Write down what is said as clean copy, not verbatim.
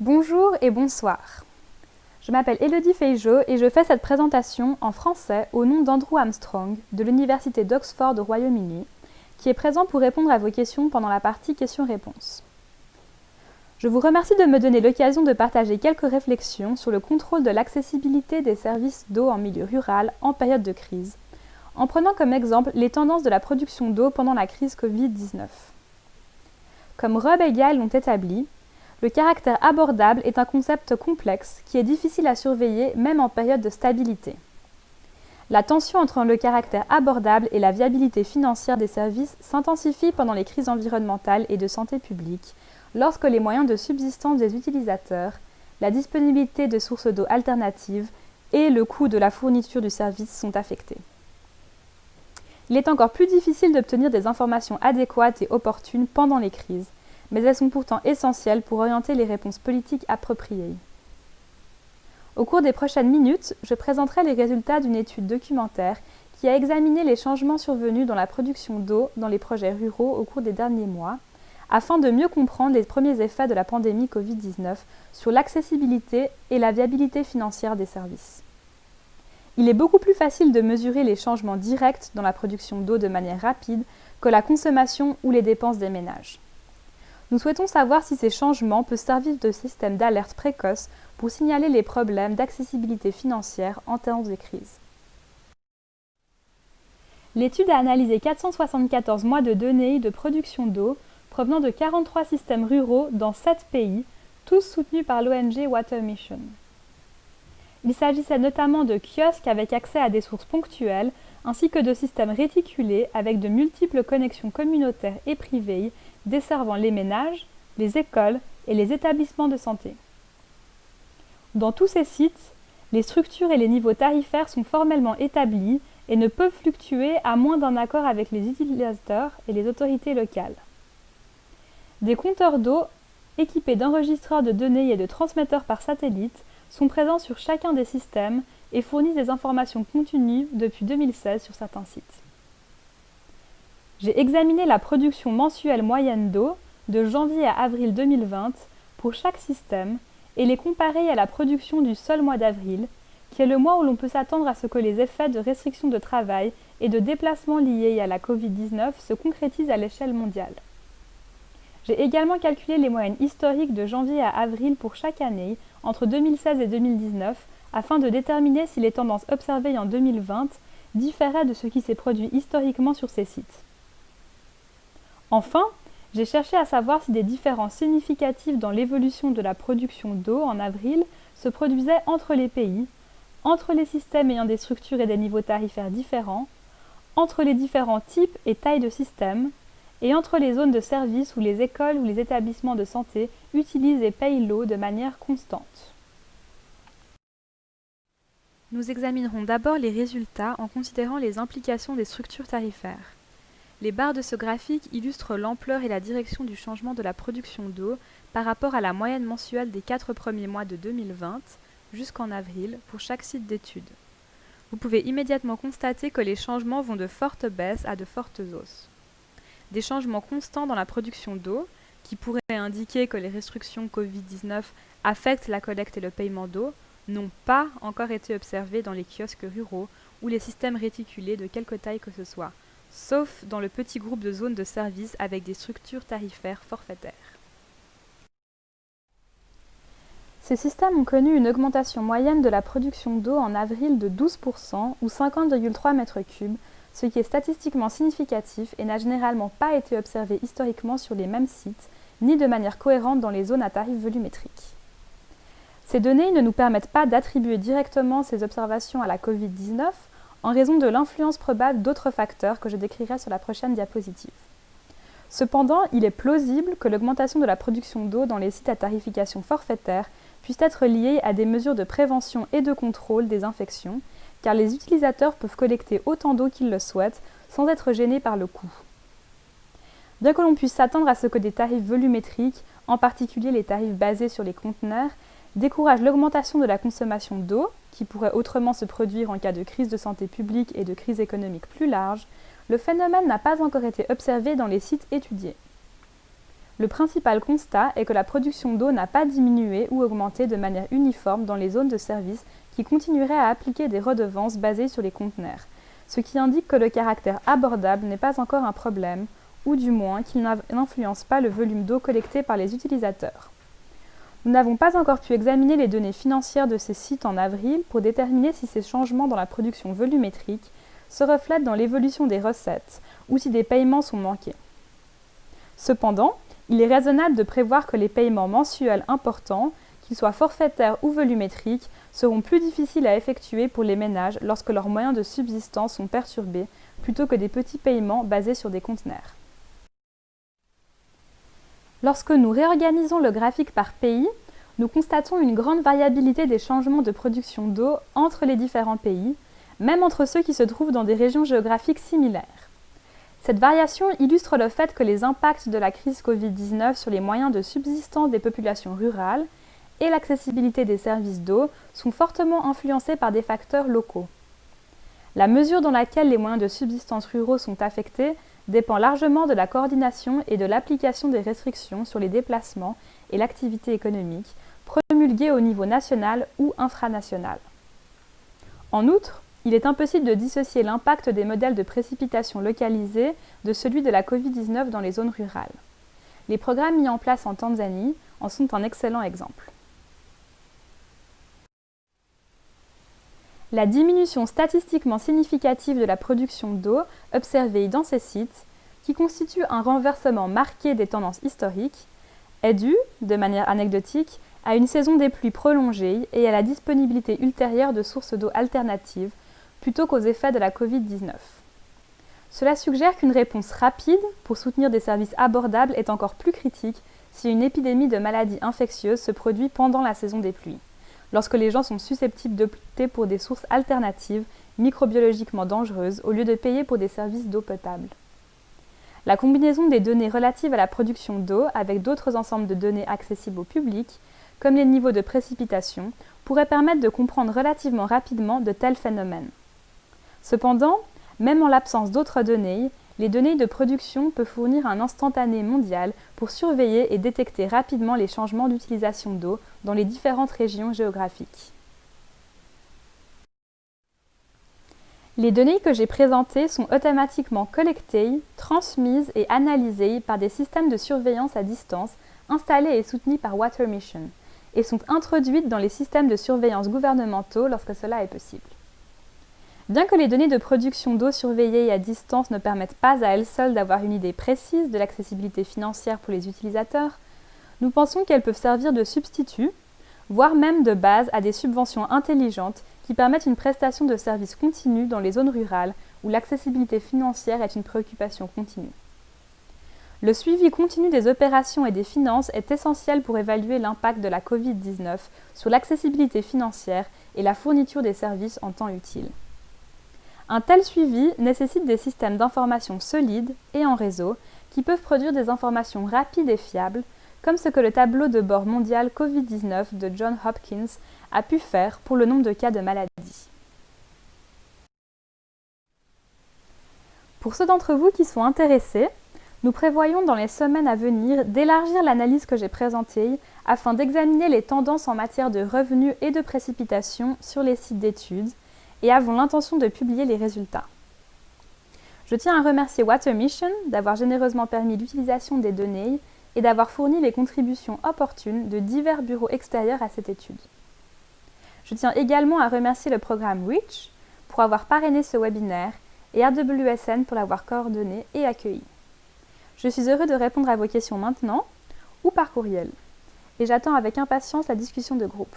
Bonjour et bonsoir. Je m'appelle Élodie Feigeau et je fais cette présentation en français au nom d'Andrew Armstrong de l'Université d'Oxford au Royaume-Uni, qui est présent pour répondre à vos questions pendant la partie questions-réponses. Je vous remercie de me donner l'occasion de partager quelques réflexions sur le contrôle de l'accessibilité des services d'eau en milieu rural en période de crise, en prenant comme exemple les tendances de la production d'eau pendant la crise Covid-19. Comme Rob et Gail l'ont établi, le caractère abordable est un concept complexe qui est difficile à surveiller même en période de stabilité. La tension entre le caractère abordable et la viabilité financière des services s'intensifie pendant les crises environnementales et de santé publique, lorsque les moyens de subsistance des utilisateurs, la disponibilité de sources d'eau alternatives et le coût de la fourniture du service sont affectés. Il est encore plus difficile d'obtenir des informations adéquates et opportunes pendant les crises, mais elles sont pourtant essentielles pour orienter les réponses politiques appropriées. Au cours des prochaines minutes, je présenterai les résultats d'une étude documentaire qui a examiné les changements survenus dans la production d'eau dans les projets ruraux au cours des derniers mois, afin de mieux comprendre les premiers effets de la pandémie Covid-19 sur l'accessibilité et la viabilité financière des services. Il est beaucoup plus facile de mesurer les changements directs dans la production d'eau de manière rapide que la consommation ou les dépenses des ménages. Nous souhaitons savoir si ces changements peuvent servir de système d'alerte précoce pour signaler les problèmes d'accessibilité financière en temps de crise. L'étude a analysé 474 mois de données de production d'eau provenant de 43 systèmes ruraux dans 7 pays, tous soutenus par l'ONG Water Mission. Il s'agissait notamment de kiosques avec accès à des sources ponctuelles, ainsi que de systèmes réticulés avec de multiples connexions communautaires et privées desservant les ménages, les écoles et les établissements de santé. Dans tous ces sites, les structures et les niveaux tarifaires sont formellement établis et ne peuvent fluctuer à moins d'un accord avec les utilisateurs et les autorités locales. Des compteurs d'eau équipés d'enregistreurs de données et de transmetteurs par satellite sont présents sur chacun des systèmes et fournissent des informations continues depuis 2016 sur certains sites. J'ai examiné la production mensuelle moyenne d'eau de janvier à avril 2020 pour chaque système et les comparer à la production du seul mois d'avril, qui est le mois où l'on peut s'attendre à ce que les effets de restrictions de travail et de déplacement liés à la Covid-19 se concrétisent à l'échelle mondiale. J'ai également calculé les moyennes historiques de janvier à avril pour chaque année entre 2016 et 2019 afin de déterminer si les tendances observées en 2020 différaient de ce qui s'est produit historiquement sur ces sites. Enfin, j'ai cherché à savoir si des différences significatives dans l'évolution de la production d'eau en avril se produisaient entre les pays, entre les systèmes ayant des structures et des niveaux tarifaires différents, entre les différents types et tailles de systèmes, et entre les zones de service où les écoles ou les établissements de santé utilisent et payent l'eau de manière constante. Nous examinerons d'abord les résultats en considérant les implications des structures tarifaires. Les barres de ce graphique illustrent l'ampleur et la direction du changement de la production d'eau par rapport à la moyenne mensuelle des 4 premiers mois de 2020 jusqu'en avril pour chaque site d'étude. Vous pouvez immédiatement constater que les changements vont de fortes baisses à de fortes hausses. Des changements constants dans la production d'eau, qui pourraient indiquer que les restrictions Covid-19 affectent la collecte et le paiement d'eau, n'ont pas encore été observés dans les kiosques ruraux ou les systèmes réticulés de quelque taille que ce soit, sauf dans le petit groupe de zones de service avec des structures tarifaires forfaitaires. Ces systèmes ont connu une augmentation moyenne de la production d'eau en avril de 12% ou 50,3 m3, ce qui est statistiquement significatif et n'a généralement pas été observé historiquement sur les mêmes sites, ni de manière cohérente dans les zones à tarif volumétrique. Ces données ne nous permettent pas d'attribuer directement ces observations à la Covid-19, en raison de l'influence probable d'autres facteurs que je décrirai sur la prochaine diapositive. Cependant, il est plausible que l'augmentation de la production d'eau dans les sites à tarification forfaitaire puisse être liée à des mesures de prévention et de contrôle des infections, car les utilisateurs peuvent collecter autant d'eau qu'ils le souhaitent sans être gênés par le coût. Bien que l'on puisse s'attendre à ce que des tarifs volumétriques, en particulier les tarifs basés sur les conteneurs, découragent l'augmentation de la consommation d'eau, qui pourrait autrement se produire en cas de crise de santé publique et de crise économique plus large, le phénomène n'a pas encore été observé dans les sites étudiés. Le principal constat est que la production d'eau n'a pas diminué ou augmenté de manière uniforme dans les zones de service qui continueraient à appliquer des redevances basées sur les conteneurs, ce qui indique que le caractère abordable n'est pas encore un problème, ou du moins qu'il n'influence pas le volume d'eau collecté par les utilisateurs. Nous n'avons pas encore pu examiner les données financières de ces sites en avril pour déterminer si ces changements dans la production volumétrique se reflètent dans l'évolution des recettes ou si des paiements sont manqués. Cependant, il est raisonnable de prévoir que les paiements mensuels importants, qu'ils soient forfaitaires ou volumétriques, seront plus difficiles à effectuer pour les ménages lorsque leurs moyens de subsistance sont perturbés, plutôt que des petits paiements basés sur des conteneurs. Lorsque nous réorganisons le graphique par pays, nous constatons une grande variabilité des changements de production d'eau entre les différents pays, même entre ceux qui se trouvent dans des régions géographiques similaires. Cette variation illustre le fait que les impacts de la crise Covid-19 sur les moyens de subsistance des populations rurales et l'accessibilité des services d'eau sont fortement influencés par des facteurs locaux. La mesure dans laquelle les moyens de subsistance ruraux sont affectés dépend largement de la coordination et de l'application des restrictions sur les déplacements et l'activité économique, promulguées au niveau national ou infranational. En outre, il est impossible de dissocier l'impact des modèles de précipitation localisés de celui de la Covid-19 dans les zones rurales. Les programmes mis en place en Tanzanie en sont un excellent exemple. La diminution statistiquement significative de la production d'eau observée dans ces sites, qui constitue un renversement marqué des tendances historiques, est due, de manière anecdotique, à une saison des pluies prolongée et à la disponibilité ultérieure de sources d'eau alternatives, plutôt qu'aux effets de la Covid-19. Cela suggère qu'une réponse rapide pour soutenir des services abordables est encore plus critique si une épidémie de maladies infectieuses se produit pendant la saison des pluies, lorsque les gens sont susceptibles d'opter pour des sources alternatives microbiologiquement dangereuses au lieu de payer pour des services d'eau potable. La combinaison des données relatives à la production d'eau avec d'autres ensembles de données accessibles au public, comme les niveaux de précipitation, pourrait permettre de comprendre relativement rapidement de tels phénomènes. Cependant, même en l'absence d'autres données, les données de production peuvent fournir un instantané mondial pour surveiller et détecter rapidement les changements d'utilisation d'eau dans les différentes régions géographiques. Les données que j'ai présentées sont automatiquement collectées, transmises et analysées par des systèmes de surveillance à distance installés et soutenus par Water Mission et sont introduites dans les systèmes de surveillance gouvernementaux lorsque cela est possible. Bien que les données de production d'eau surveillées à distance ne permettent pas à elles seules d'avoir une idée précise de l'accessibilité financière pour les utilisateurs, nous pensons qu'elles peuvent servir de substitut, voire même de base à des subventions intelligentes qui permettent une prestation de services continue dans les zones rurales où l'accessibilité financière est une préoccupation continue. Le suivi continu des opérations et des finances est essentiel pour évaluer l'impact de la Covid-19 sur l'accessibilité financière et la fourniture des services en temps utile. Un tel suivi nécessite des systèmes d'information solides et en réseau qui peuvent produire des informations rapides et fiables, comme ce que le tableau de bord mondial Covid-19 de Johns Hopkins a pu faire pour le nombre de cas de maladie. Pour ceux d'entre vous qui sont intéressés, nous prévoyons dans les semaines à venir d'élargir l'analyse que j'ai présentée afin d'examiner les tendances en matière de revenus et de précipitation sur les sites d'études et avons l'intention de publier les résultats. Je tiens à remercier Water Mission d'avoir généreusement permis l'utilisation des données et d'avoir fourni les contributions opportunes de divers bureaux extérieurs à cette étude. Je tiens également à remercier le programme REACH pour avoir parrainé ce webinaire et AWSN pour l'avoir coordonné et accueilli. Je suis heureux de répondre à vos questions maintenant ou par courriel et j'attends avec impatience la discussion de groupe.